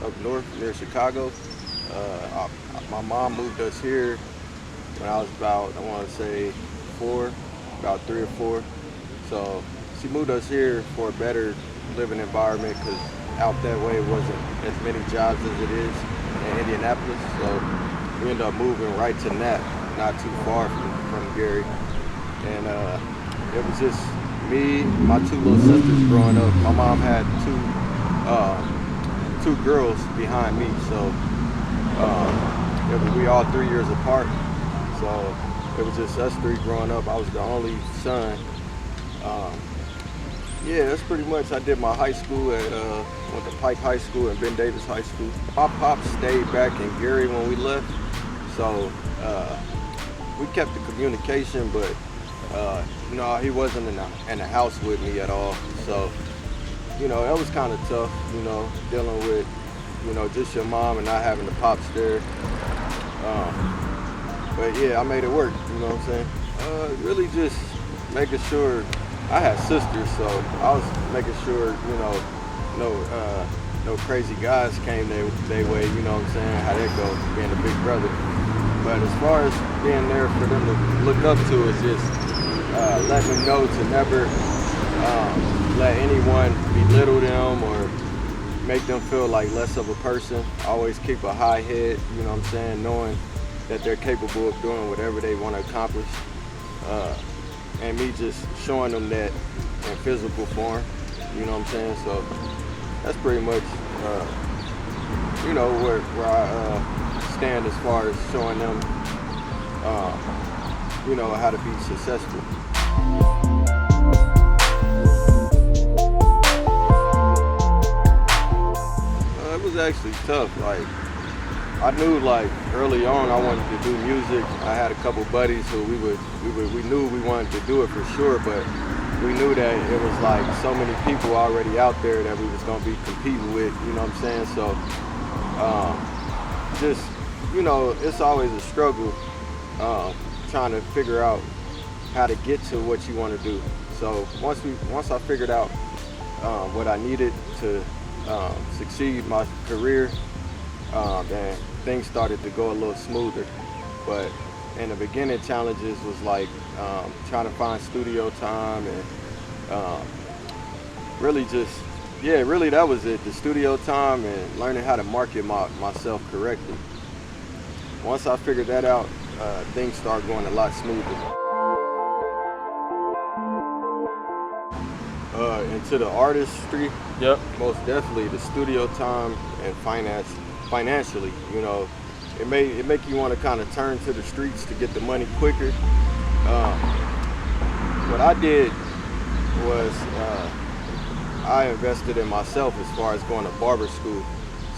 up north near Chicago. My mom moved us here when I was about, I want to say about 3 or 4. So she moved us here for a better living environment because out that way it wasn't as many jobs as it is in Indianapolis. So we ended up moving right to Nap, not too far from Gary. And it was just me, my 2 little sisters growing up. My mom had two girls behind me, so we all 3 years apart. So it was just us 3 growing up. I was the only son. Yeah, that's pretty much. I did my high school at went to Pike High School and Ben Davis High School. My pop stayed back in Gary when we left, so we kept the communication, but no, he wasn't in the house with me at all. So that was kind of tough, dealing with just your mom and not having the pops there. But yeah, I made it work. You know what I'm saying? Really just making sure. I had sisters, so I was making sure, no crazy guys came their way, you know what I'm saying, how that goes, being a big brother. But as far as being there for them to look up to is just letting them know to never let anyone belittle them or make them feel like less of a person. Always keep a high head, you know what I'm saying, knowing that they're capable of doing whatever they want to accomplish. And me just showing them that in physical form, you know what I'm saying? So that's pretty much, where I stand as far as showing them, how to be successful. It was actually tough. Like, I knew early on I wanted to do music. I had a couple buddies who we knew we wanted to do it for sure, but we knew that it was so many people already out there that we was gonna be competing with, you know what I'm saying? So it's always a struggle trying to figure out how to get to what you want to do. So once I figured out what I needed to succeed in my career, and things started to go a little smoother. But in the beginning, challenges was trying to find studio time and really that was it, the studio time and learning how to market myself correctly. Once I figured that out, things started going a lot smoother. Into the artistry, Yep. most definitely the studio time and financially, it make you want to kind of turn to the streets to get the money quicker. What I did was I invested in myself as far as going to barber school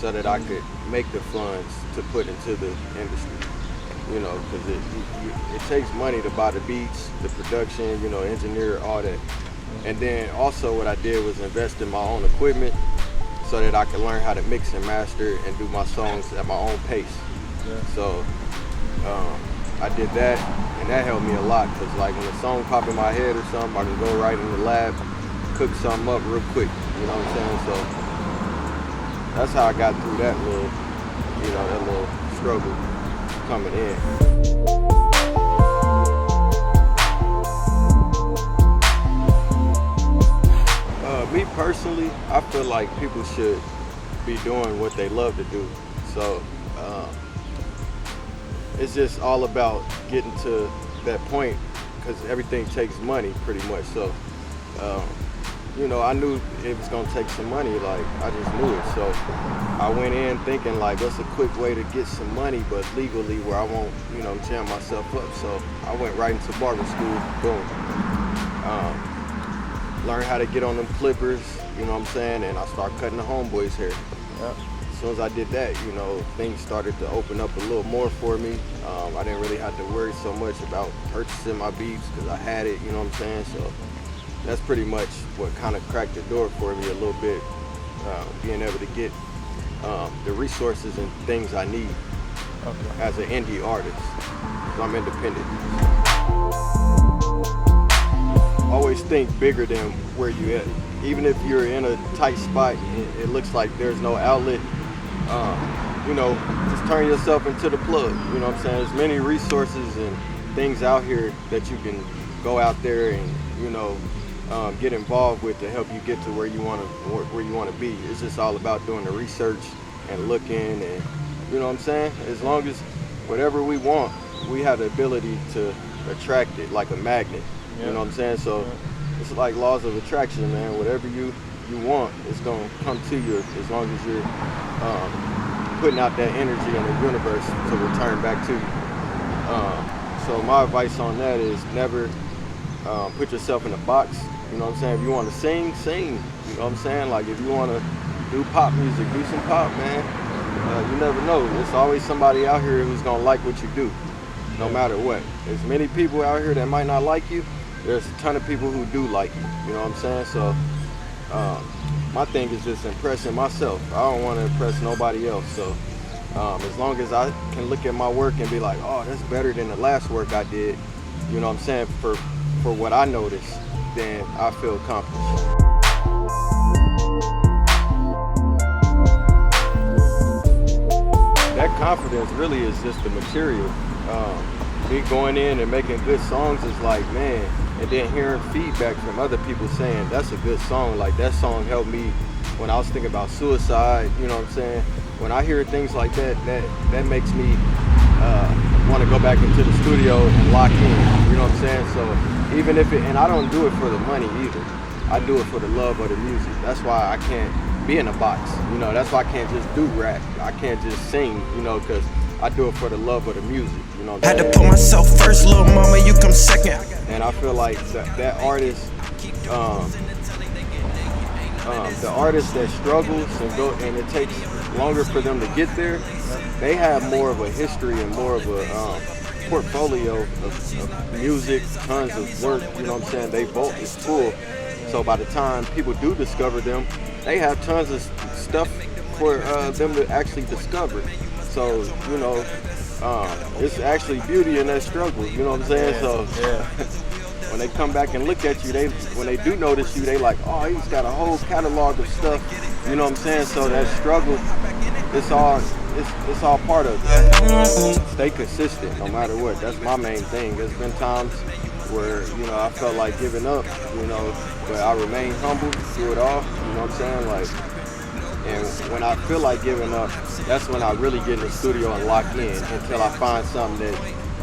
so that I could make the funds to put into the industry, because it takes money to buy the beats, the production, engineer, all that. And then also what I did was invest in my own equipment so that I could learn how to mix and master and do my songs at my own pace. Yeah. So I did that, and that helped me a lot because when a song pop in my head or something, I can go right in the lab, cook something up real quick, you know what I'm saying? So that's how I got through that little struggle coming in. Me personally, I feel like people should be doing what they love to do. So it's just all about getting to that point because everything takes money pretty much. So, I knew it was gonna take some money, I just knew it. So I went in thinking what's a quick way to get some money, but legally where I won't, jam myself up. So I went right into barber school, boom. Learned how to get on them clippers, you know what I'm saying? And I started cutting the homeboys' hair. Yep. As soon as I did that, things started to open up a little more for me. I didn't really have to worry so much about purchasing my beats because I had it, you know what I'm saying? So that's pretty much what kind of cracked the door for me a little bit, being able to get the resources and things I need as an indie artist, because I'm independent. Always think bigger than where you at. even if you're in a tight spot, it looks like there's no outlet, you know, just turn yourself into the plug. You know what I'm saying? There's many resources and things out here that you can go out there and, you know, get involved with to help you get to where you want to be. It's just all about doing the research and looking, and you know what I'm saying? As long as whatever we want, we have the ability to attract it like a magnet. You know what I'm saying? So it's like laws of attraction, man. Whatever you want, it's gonna come to you as long as you're putting out that energy in the universe to return back to you. So my advice on that is never put yourself in a box. You know what I'm saying? If you want to sing, sing. You know what I'm saying? Like if you want to do pop music, do some pop, man. You never know. There's always somebody out here who's gonna like what you do, no matter what. There's many people out here that might not like you. There's a ton of people who do like you. You know what I'm saying? So my thing is just impressing myself. I don't want to impress nobody else. So as long as I can look at my work and be like, oh, that's better than the last work I did, you know what I'm saying, for what I noticed, then I feel accomplished. That confidence really is just the material. Me going in and making good songs is like, man, and then hearing feedback from other people saying that's a good song. Like that song helped me when I was thinking about suicide. You know what I'm saying? When I hear things like that, that makes me want to go back into the studio and lock in. You know what I'm saying? So even if and I don't do it for the money either. I do it for the love of the music. That's why I can't be in a box. You know, that's why I can't just do rap. I can't just sing, you know, because I do it for the love of the music, you know. Had to put myself first, little mama, you come second. And I feel like that artist, the artist that struggles and it takes longer for them to get there, they have more of a history and more of a portfolio of music, tons of work, you know what I'm saying? They vault is full. So by the time people do discover them, they have tons of stuff for them to actually discover. So, you know, it's actually beauty in that struggle, you know what I'm saying? So when they come back and look at you, when they do notice you, they like, oh, he's got a whole catalog of stuff, you know what I'm saying? So that struggle, it's all part of it. Stay consistent no matter what. That's my main thing. There's been times where, you know, I felt like giving up, you know, but I remain humble through it all, you know what I'm saying? Like, and when I feel like giving up, that's when I really get in the studio and lock in until I find something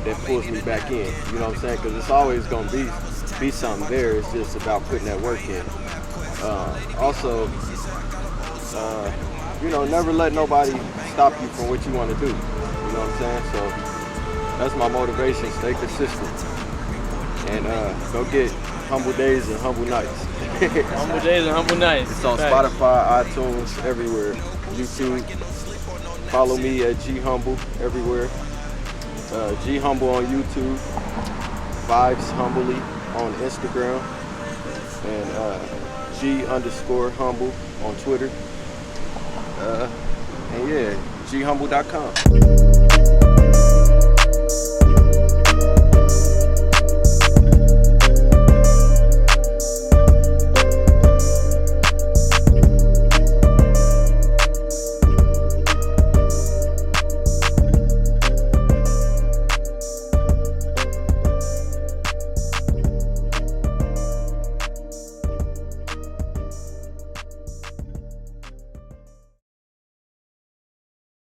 that pulls me back in. You know what I'm saying? Because it's always going to be something there. It's just about putting that work in. Also, you know, never let nobody stop you from what you want to do. You know what I'm saying? So that's my motivation. Stay consistent. And go get Humble Days and Humble Nights. Humble Days and Humble Nights. It's on Spotify, iTunes, everywhere. YouTube. Follow me at G Humble everywhere. G Humble on YouTube. Vibes Humbly on Instagram. And G_Humble on Twitter. And yeah, GHumble.com.